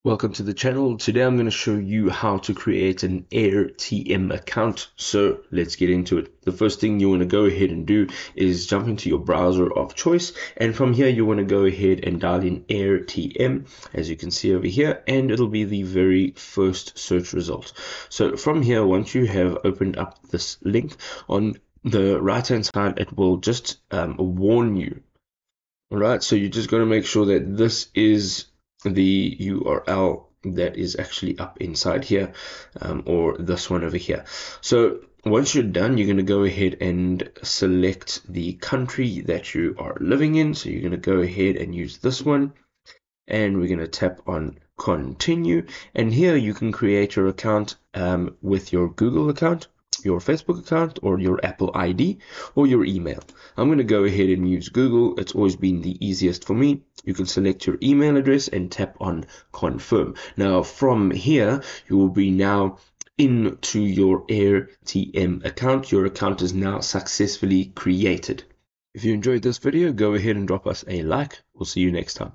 Welcome to the channel. Today I'm going to show you how to create an Airtm account. So let's get into it. The first thing you want to go ahead and do is jump into your browser of choice, and from here you want to go ahead and dial in Airtm, as you can see over here, and it'll be the very first search result. So from here, once you have opened up this link, on the right hand side it will just warn you. All right, so you're just going to make sure that this is the URL that is actually up inside here, or this one over here. So once you're done, you're going to go ahead and select the country that you are living in. So you're going to go ahead and use this one, and we're going to tap on continue. And here you can create your account with your Google account, your Facebook account, or your Apple ID, or your email. I'm going to go ahead and use Google. It's always been the easiest for me. You can select your email address and tap on confirm. Now from here, you will be now into your Airtm account. Your account is now successfully created. If you enjoyed this video, go ahead and drop us a like. We'll see you next time.